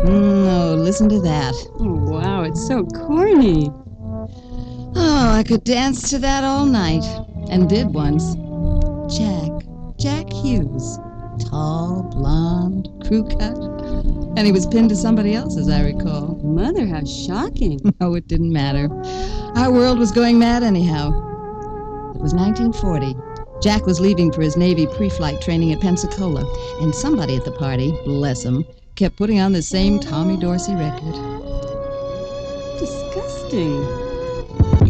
Oh, listen to that. Oh, wow, it's so corny. Oh, I could dance to that all night. And did once. Jack Hughes. Tall, blonde, crew cut. And he was pinned to somebody else, as I recall. Mother, how shocking. Oh, it didn't matter. Our world was going mad anyhow. It was 1940. Jack was leaving for his Navy pre-flight training at Pensacola, and somebody at the party, bless him, kept putting on the same Tommy Dorsey record. Disgusting.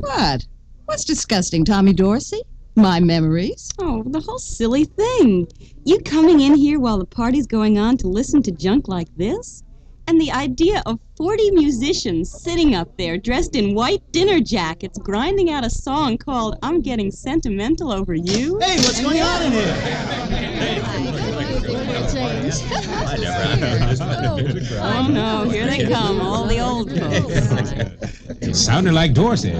What? What's disgusting, Tommy Dorsey? My memories? Oh, the whole silly thing. You coming in here while the party's going on to listen to junk like this? And the idea of 40 musicians sitting up there dressed in white dinner jackets grinding out a song called I'm Getting Sentimental Over You? Hey, what's going on in here? Oh, no, here they come, all the old folks. It sounded like Dorsey.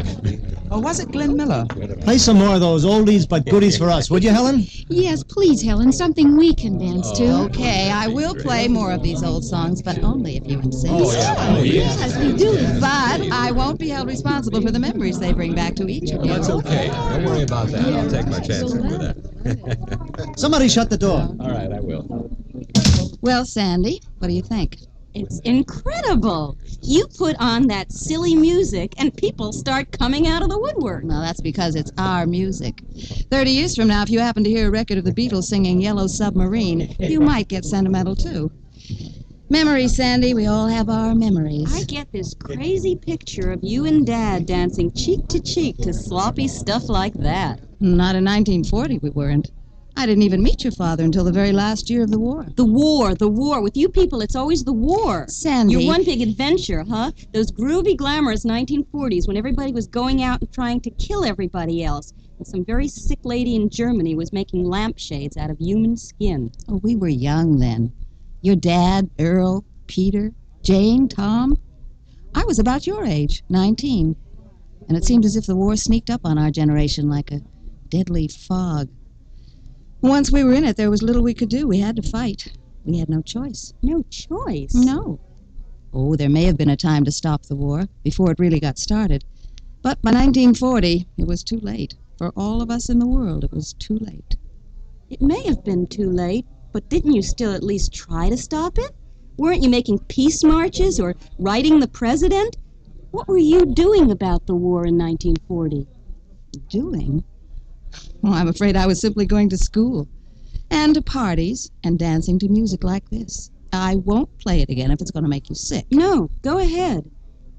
Or was it Glenn Miller? Play some more of those oldies but goodies for us, would you, Helen? Yes, please, Helen. Something we can dance to. Okay, I will play more of these old songs, but only if you insist. Yes, we do. But I won't be held responsible for the memories they bring back to each of you. That's okay. Don't worry about that. I'll take my chances with that. Somebody shut the door. All right, I will. Well, Sandy, what do you think? It's incredible. You put on that silly music and people start coming out of the woodwork. Well, that's because it's our music. 30 years from now, if you happen to hear a record of the Beatles singing Yellow Submarine, you might get sentimental, too. Memories, Sandy. We all have our memories. I get this crazy picture of you and Dad dancing cheek to sloppy stuff like that. Not in 1940, we weren't. I didn't even meet your father until the very last year of the war. The war. With you people, it's always the war. Sandy. Your one big adventure, huh? Those groovy, glamorous 1940s when everybody was going out and trying to kill everybody else. And some very sick lady in Germany was making lampshades out of human skin. Oh, we were young then. Your dad, Earl, Peter, Jane, Tom. I was about your age, 19. And it seemed as if the war sneaked up on our generation like a deadly fog. Once we were in it, there was little we could do. We had to fight. We had no choice. No choice? No. Oh, there may have been a time to stop the war, before it really got started. But by 1940, it was too late. For all of us in the world, it was too late. It may have been too late, but didn't you still at least try to stop it? Weren't you making peace marches or writing the president? What were you doing about the war in 1940? Doing? Well, I'm afraid I was simply going to school. And to parties and dancing to music like this. I won't play it again if it's going to make you sick. No, go ahead.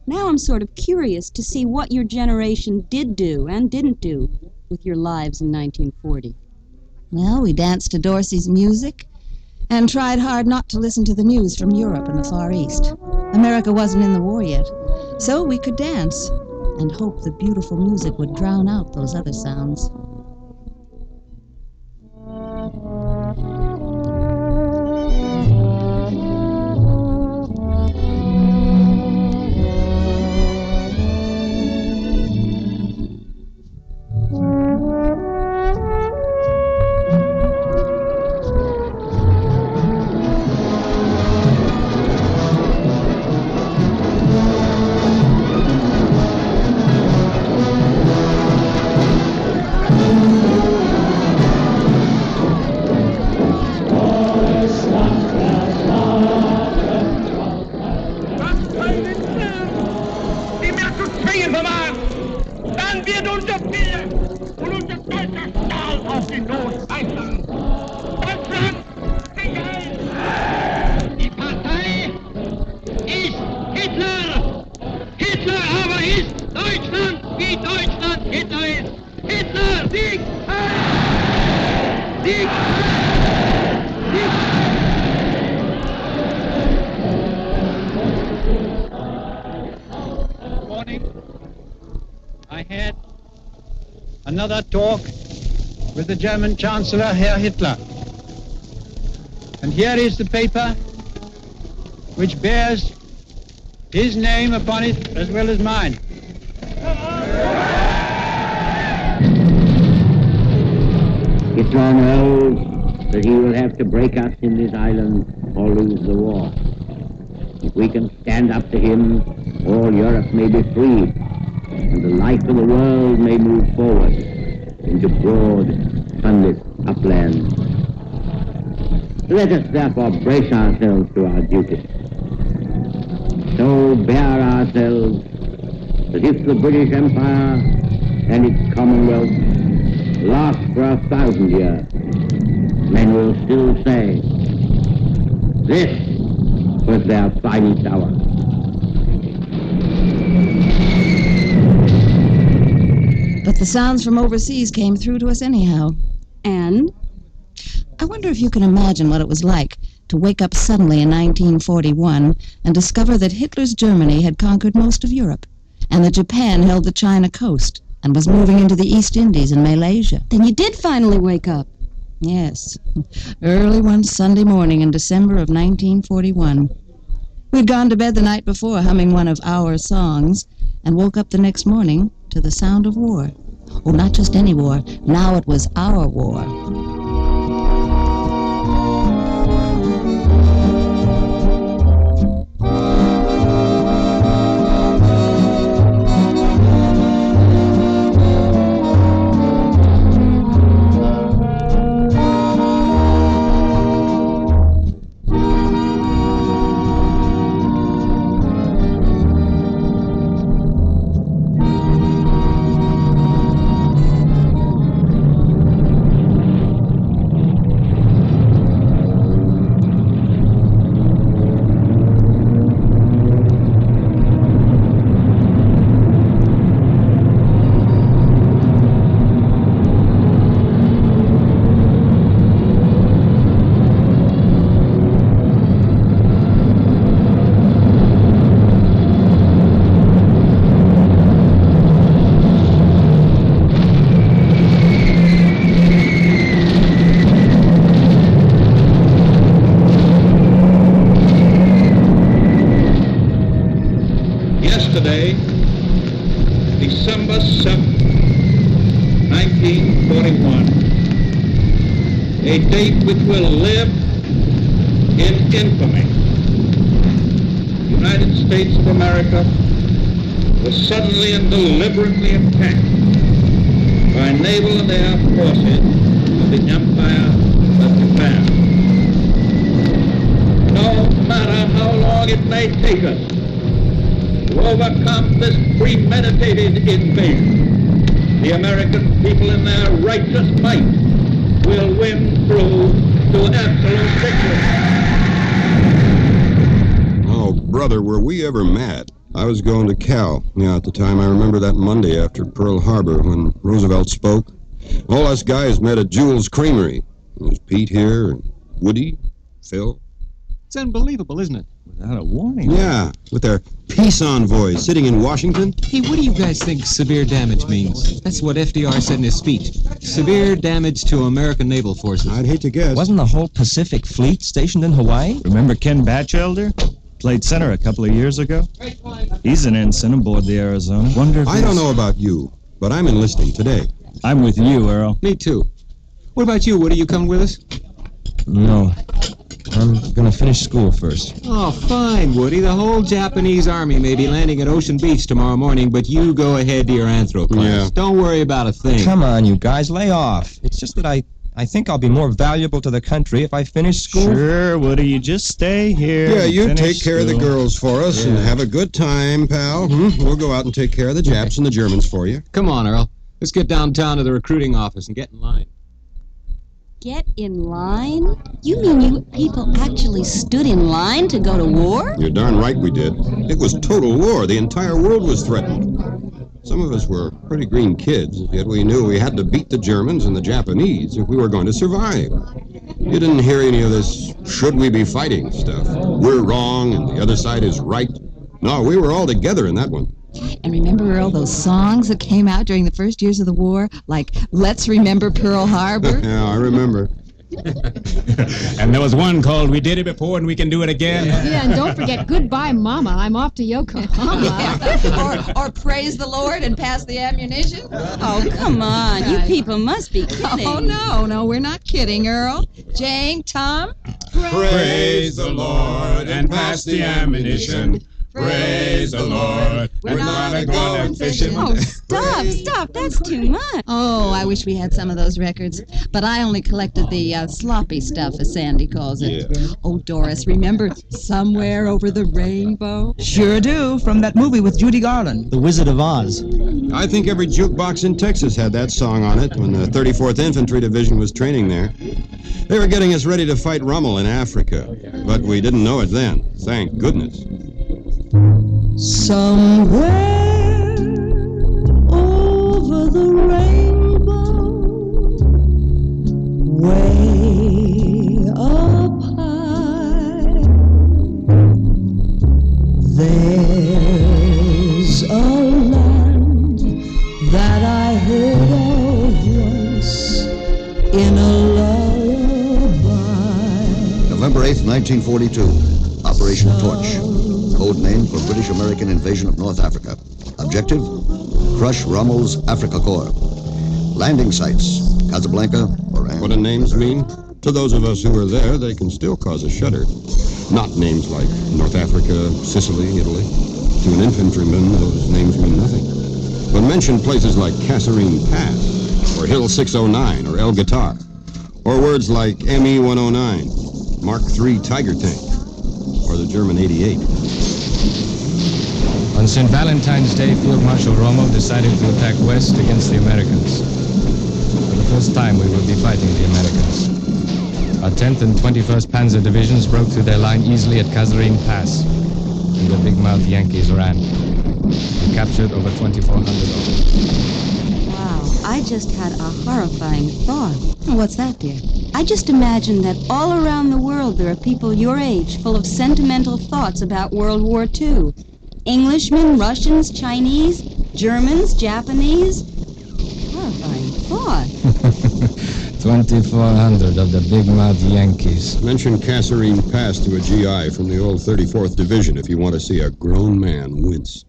Now I'm sort of curious to see what your generation did do and didn't do with your lives in 1940. Well, we danced to Dorsey's music and tried hard not to listen to the news from Europe and the Far East. America wasn't in the war yet, so we could dance and hope the beautiful music would drown out those other sounds. Another talk with the German Chancellor, Herr Hitler. And here is the paper which bears his name upon it as well as mine. Hitler knows that he will have to break us in this island or lose the war. If we can stand up to him, all Europe may be freed, and the life of the world may move forward into broad, sunlit uplands. Let us therefore brace ourselves to our duty. So bear ourselves that if the British Empire and its Commonwealth last for 1,000 years, men will still say, this was their finest hour. But the sounds from overseas came through to us anyhow. And? I wonder if you can imagine what it was like to wake up suddenly in 1941 and discover that Hitler's Germany had conquered most of Europe, and that Japan held the China coast and was moving into the East Indies and Malaysia. Then you did finally wake up. Yes, early one Sunday morning in December of 1941. We'd gone to bed the night before humming one of our songs and woke up the next morning to the sound of war. Oh, not just any war. Now it was our war. Yesterday, December 7th, 1941, a date which will live in infamy. The United States of America was suddenly and deliberately attacked by naval and air forces of the Empire of Japan. No matter how long it may take us to overcome this premeditated invasion, the American people in their righteous might will win through to absolute victory. Oh, brother, were we ever mad? I was going to Cal. Yeah, at the time, I remember that Monday after Pearl Harbor when Roosevelt spoke. All us guys met at Jewel's Creamery. There was Pete here, and Woody, Phil. It's unbelievable, isn't it? Without a warning. Yeah, with their peace envoys sitting in Washington. Hey, what do you guys think severe damage means? That's what FDR said in his speech. Severe damage to American naval forces. I'd hate to guess. Wasn't the whole Pacific Fleet stationed in Hawaii? Remember Ken Batchelder? Played center a couple of years ago. He's an ensign aboard the Arizona. Wonder if I don't know about you, but I'm enlisting today. I'm with you, Earl. Me too. What about you, Woody? You coming with us? No. I'm gonna finish school first. Oh, fine, Woody. The whole Japanese army may be landing at Ocean Beach tomorrow morning, but you go ahead to your anthro class. Yeah. Don't worry about a thing. Come on, you guys, lay off. It's just that I think I'll be more valuable to the country if I finish school. Sure, Woody, you just stay here. Yeah, you finish take care of the school. girls for us and have a good time, pal. We'll go out and take care of the Japs and the Germans for you. Come on, Earl. Let's get downtown to the recruiting office and get in line. Get in line? You mean you people actually stood in line to go to war? You're darn right we did. It was total war. The entire world was threatened. Some of us were pretty green kids, yet we knew we had to beat the Germans and the Japanese if we were going to survive. You didn't hear any of this should we be fighting stuff. We're wrong and the other side is right. No, we were all together in that one. And remember, Earl, those songs that came out during the first years of the war, like Let's Remember Pearl Harbor? Yeah, I remember. And there was one called We Did It Before and We Can Do It Again. Yeah, and don't forget Goodbye Mama, I'm off to Yokohama. or Praise the Lord and Pass the Ammunition. Oh, come on. You people must be kidding. Oh, no, we're not kidding, Earl. Jane, Tom? Praise the Lord and pass the ammunition. Praise the Lord. We're not going fishing. Oh, stop. That's too much. Oh, I wish we had some of those records. But I only collected the sloppy stuff, as Sandy calls it. Yeah. Oh, Doris, remember Somewhere Over the Rainbow? Sure do, from that movie with Judy Garland. The Wizard of Oz. I think every jukebox in Texas had that song on it when the 34th Infantry Division was training there. They were getting us ready to fight Rommel in Africa, but we didn't know it then. Thank goodness. Somewhere over the rainbow, way up high, there's a land that I heard of once in a lullaby. November 8th, 1942. Operation Torch. Code name for British-American invasion of North Africa. Objective, crush Rommel's Africa Corps. Landing sites, Casablanca, Oran. What do names mean? To those of us who were there, they can still cause a shudder. Not names like North Africa, Sicily, Italy. To an infantryman, those names mean nothing. But mention places like Kasserine Pass, or Hill 609, or El Guitar, or words like ME-109, Mark III Tiger Tank, or the German 88. On St. Valentine's Day, Field Marshal Rommel decided to attack west against the Americans. For the first time, we will be fighting the Americans. Our 10th and 21st Panzer Divisions broke through their line easily at Kasserine Pass, and the big-mouth Yankees ran. We captured over 2,400 of them. Wow, I just had a horrifying thought. What's that, dear? I just imagine that all around the world there are people your age full of sentimental thoughts about World War II. Englishmen, Russians, Chinese, Germans, Japanese. Horrifying thought. 2,400 of the big-mouth Yankees. Mention Kasserine Pass to a GI from the old 34th Division if you want to see a grown man wince.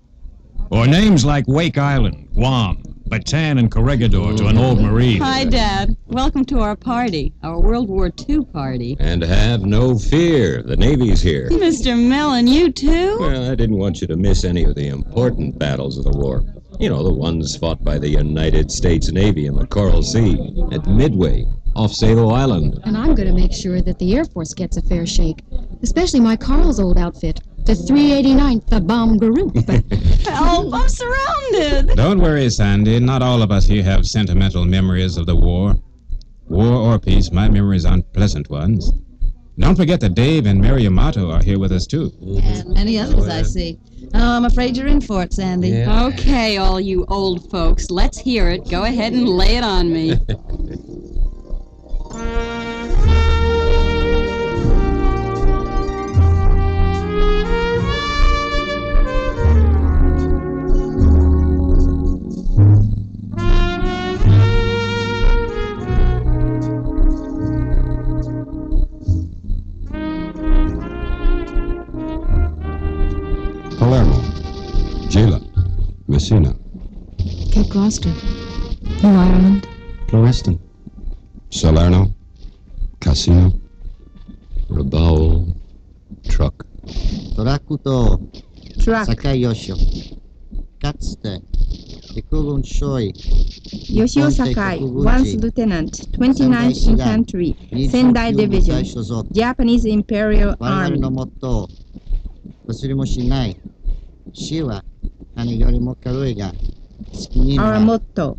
Or names like Wake Island, Guam, Bataan, and Corregidor to an old Marine. Hi, Dad. Welcome to our party, our World War II party. And have no fear, the Navy's here. Mr. Mellon, you too? Well, I didn't want you to miss any of the important battles of the war. You know, the ones fought by the United States Navy in the Coral Sea, at Midway, off Savo Island. And I'm going to make sure that the Air Force gets a fair shake, especially my Carl's old outfit, the 389th, the bomb group. Help, I'm surrounded. Don't worry, Sandy. Not all of us here have sentimental memories of the war. War or peace, my memories aren't pleasant ones. Don't forget that Dave and Mary Yamato are here with us, too. And many others, I see. Oh, I'm afraid you're in for it, Sandy. Yeah. Okay, all you old folks, let's hear it. Go ahead and lay it on me. Palermo, Gela, Messina, Cape Gloucester, New Ireland, Ploeston, Salerno, Cassino, Rabaul, Truck. Torakuto, Truck, Sakayosho, Katsuta, Ikulun Shoi, Yoshio Sakai, once Lieutenant, 29th Infantry, Sendai Division, Japanese Imperial Army. Our motto,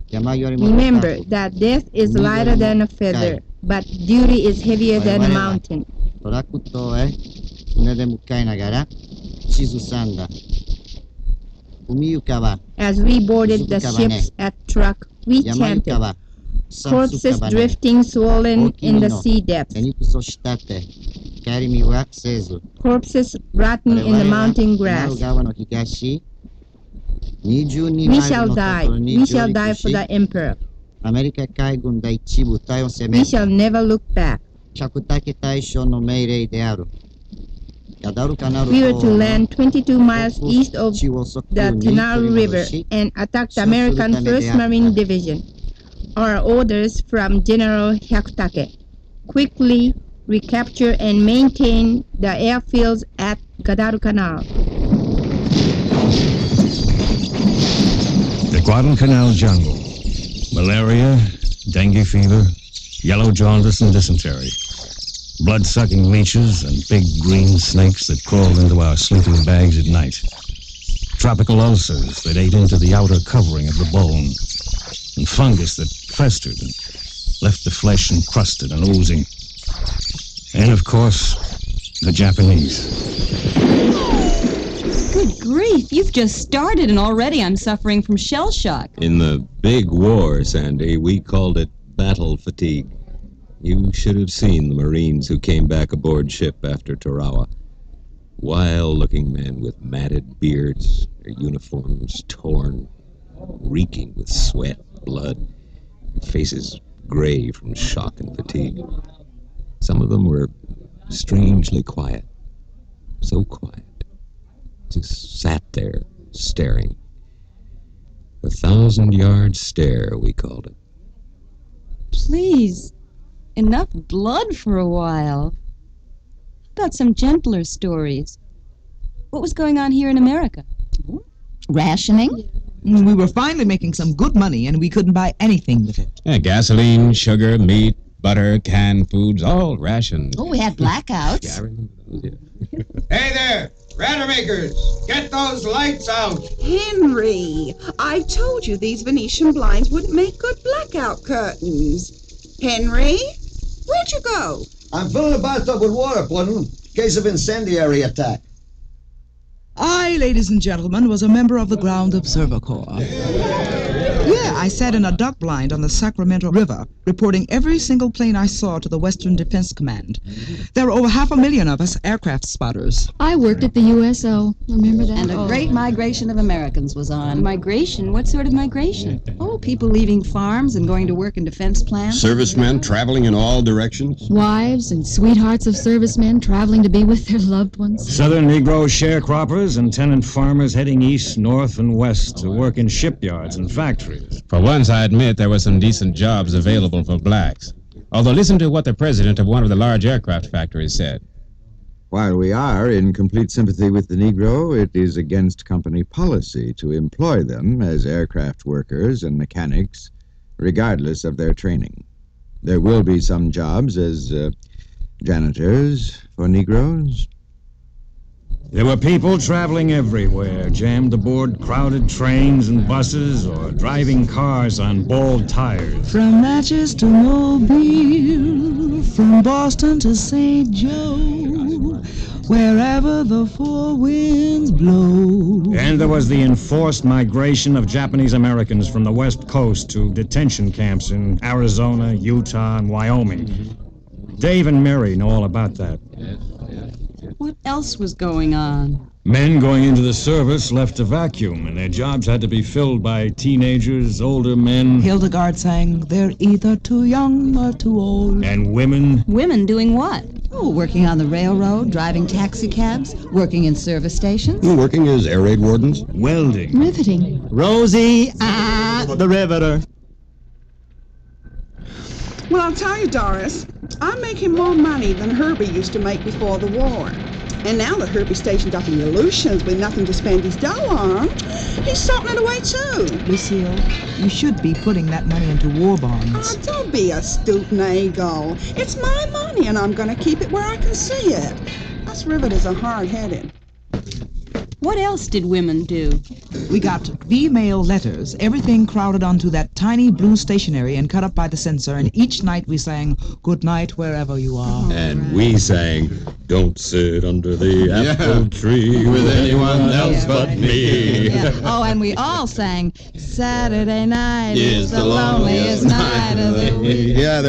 remember that death is lighter than a feather, but duty is heavier than a mountain. As we boarded the ships at Truck, we chanted, corpses drifting swollen in the sea depths, corpses rotten in the mountain grass. We shall die for the Emperor. We shall never look back. Chakutake Taisho no Meirei de Aru. We were to land 22 miles east of the Teheran River and attack the American 1st Marine Division. Our orders from General Hyakutake: quickly recapture and maintain the airfields at Guadalcanal. The Guadalcanal jungle. Malaria, dengue fever, yellow jaundice, and dysentery. Blood-sucking leeches and big green snakes that crawled into our sleeping bags at night. Tropical ulcers that ate into the outer covering of the bone. And fungus that festered and left the flesh encrusted and oozing. And, of course, the Japanese. Good grief, you've just started and already I'm suffering from shell shock. In the big war, Sandy, we called it battle fatigue. You should have seen the Marines who came back aboard ship after Tarawa. Wild-looking men with matted beards, their uniforms torn, reeking with sweat, blood, faces gray from shock and fatigue. Some of them were strangely quiet, so quiet. Just sat there, staring. 1,000-yard stare, we called it. Please, enough blood for a while. How about some gentler stories? What was going on here in America? Rationing? We were finally making some good money, and we couldn't buy anything with it. Yeah, gasoline, sugar, meat, butter, canned foods, all rationed. Oh, we had blackouts. Yeah, I remember those, yeah. Hey there, Radermakers, get those lights out. Henry, I told you these Venetian blinds wouldn't make good blackout curtains. Henry, where'd you go? I'm filling the bathtub with water, Puddle, in case of incendiary attack. I, ladies and gentlemen, was a member of the Ground Observer Corps. Yeah, I sat in a duck blind on the Sacramento River, reporting every single plane I saw to the Western Defense Command. There were over 500,000 of us aircraft spotters. I worked at the USO. Remember that? And a great migration of Americans was on. Migration? What sort of migration? Oh, people leaving farms and going to work in defense plants. Servicemen traveling in all directions. Wives and sweethearts of servicemen traveling to be with their loved ones. Southern Negro sharecroppers and tenant farmers heading east, north, and west to work in shipyards and factories. For once, I admit there were some decent jobs available for blacks. Although listen to what the president of one of the large aircraft factories said. While we are in complete sympathy with the Negro, it is against company policy to employ them as aircraft workers and mechanics, regardless of their training. There will be some jobs as janitors for Negroes. There were people traveling everywhere, jammed aboard crowded trains and buses or driving cars on bald tires. From Natchez to Mobile, from Boston to St. Joe, wherever the four winds blow. And there was the enforced migration of Japanese Americans from the West Coast to detention camps in Arizona, Utah, and Wyoming. Dave and Mary know all about that. What else was going on? Men going into the service left to vacuum, and their jobs had to be filled by teenagers, older men. Hildegard sang, "They're either too young or too old." And women. Women doing what? Oh, working on the railroad, driving taxi cabs, working in service stations. Working as air raid wardens. Welding. Riveting. Rosie, the riveter. Well, I'll tell you, Doris, I'm making more money than Herbie used to make before the war. And now that Herbie's stationed up in the Aleutians with nothing to spend his dough on, he's salting it away too. Lucille, you should be putting that money into war bonds. Oh, don't be a stoop-nagle. It's my money, and I'm going to keep it where I can see it. Us riveters are hard-headed. What else did women do? We got V-mail letters, everything crowded onto that tiny blue stationery and cut up by the censor, and each night we sang, "Good night wherever you are." And we sang, "Don't sit under the apple tree with anyone else but me." Yeah. Oh, and we all sang, "Saturday night is the loneliest night of the week." Yeah,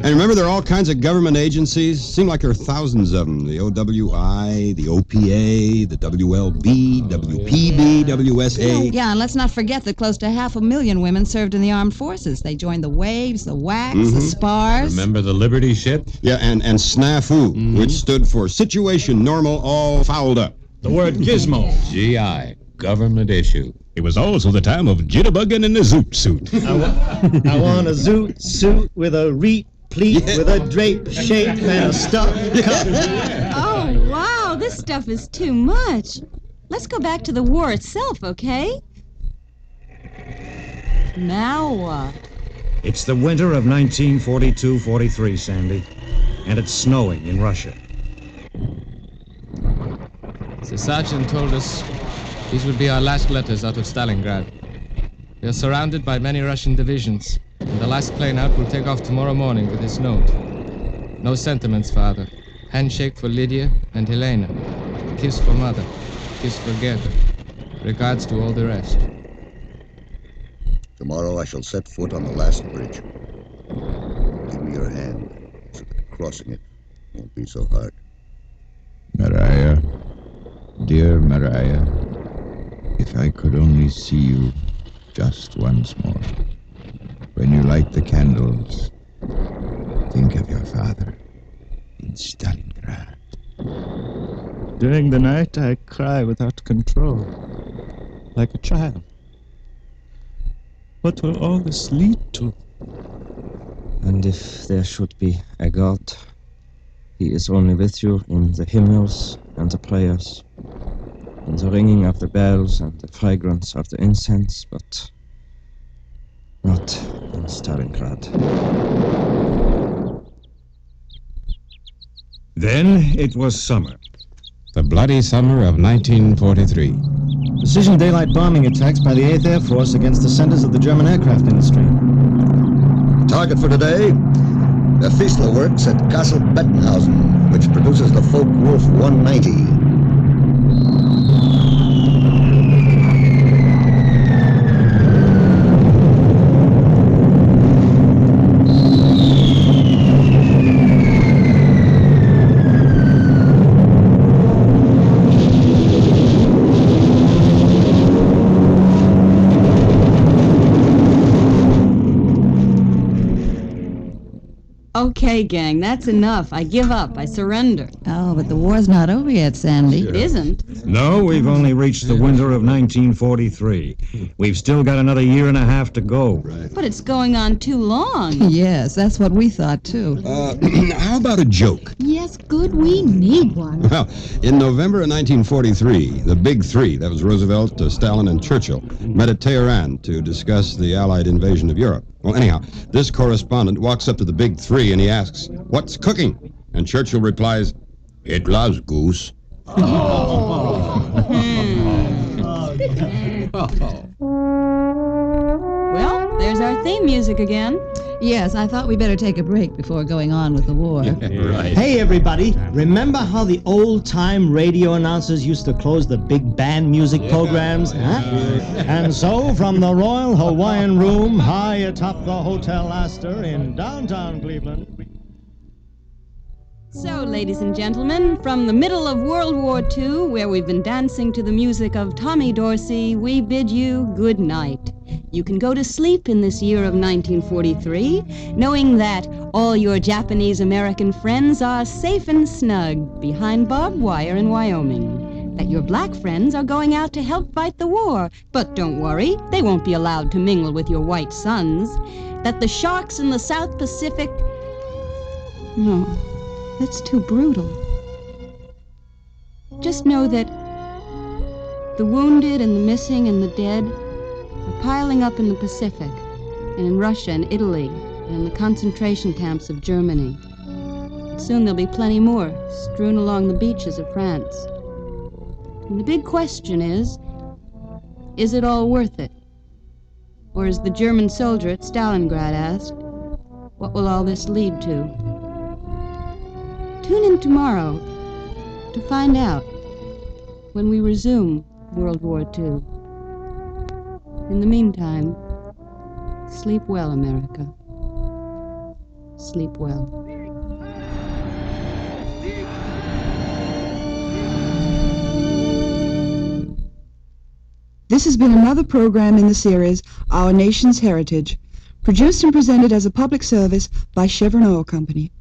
And remember, there are all kinds of government agencies. Seem like there are thousands of them. The OWI, the OPA, the WLB, WPB, WSA. Yeah, and let's not forget that close to 500,000 women served in the armed forces. They joined the WAVES, the WACs, the SPARs. Remember the Liberty ship? Yeah, and SNAFU, which stood for Situation Normal All Fouled Up. The word gizmo. GI, government issue. It was also the time of jitterbugging in the zoot suit. I want a zoot suit with a replete with a drape shape and a stuff cup. Oh, wow, this stuff is too much. Let's go back to the war itself, okay? Now what? It's the winter of 1942-43, Sandy, and it's snowing in Russia. The sergeant told us these would be our last letters out of Stalingrad. We are surrounded by many Russian divisions, and the last plane out will take off tomorrow morning with this note. No sentiments, Father. Handshake for Lydia and Helena. Kiss for Mother. Kiss for Gerda. Regards to all the rest. Tomorrow I shall set foot on the last bridge. Give me your hand, so that crossing it won't be so hard. Mariah, dear Mariah, if I could only see you just once more. When you light the candles, think of your father in Stalingrad. During the night, I cry without control, like a child. What will all this lead to? And if there should be a God, he is only with you in the hymnals and the prayers, in the ringing of the bells and the fragrance of the incense, but not in Stalingrad. Then it was summer. The bloody summer of 1943. Precision daylight bombing attacks by the 8th Air Force against the centers of the German aircraft industry. Target for today, the Fiesler Works at Castle Bettenhausen, which produces the Focke-Wulf 190. Okay, gang, that's enough. I give up. I surrender. Oh, but the war's not over yet, Sandy. It isn't. No, we've only reached the winter of 1943. We've still got another year and a half to go. But it's going on too long. Yes, that's what we thought, too. How about a joke? Yes, good, we need one. Well, in November of 1943, the Big Three, that was Roosevelt, Stalin, and Churchill, met at Teheran to discuss the Allied invasion of Europe. Well, anyhow, this correspondent walks up to the Big Three and he asks, "What's cooking?" And Churchill replies, "Hitler's goose." Well, there's our theme music again. Yes, I thought we better take a break before going on with the war. Right. Hey, everybody. Remember how the old-time radio announcers used to close the big band music programs? Huh? And so, from the Royal Hawaiian Room high atop the Hotel Astor in downtown Cleveland... So, ladies and gentlemen, from the middle of World War II, where we've been dancing to the music of Tommy Dorsey, we bid you good night. You can go to sleep in this year of 1943, knowing that all your Japanese-American friends are safe and snug behind barbed wire in Wyoming, that your black friends are going out to help fight the war, but don't worry, they won't be allowed to mingle with your white sons, that the sharks in the South Pacific... No, that's too brutal. Just know that the wounded and the missing and the dead are piling up in the Pacific, and in Russia and Italy, and in the concentration camps of Germany. And soon there'll be plenty more strewn along the beaches of France. And the big question is it all worth it? Or as the German soldier at Stalingrad asked, what will all this lead to? Tune in tomorrow to find out when we resume World War II. In the meantime, sleep well, America. Sleep well. This has been another program in the series, Our Nation's Heritage, produced and presented as a public service by Chevron Oil Company.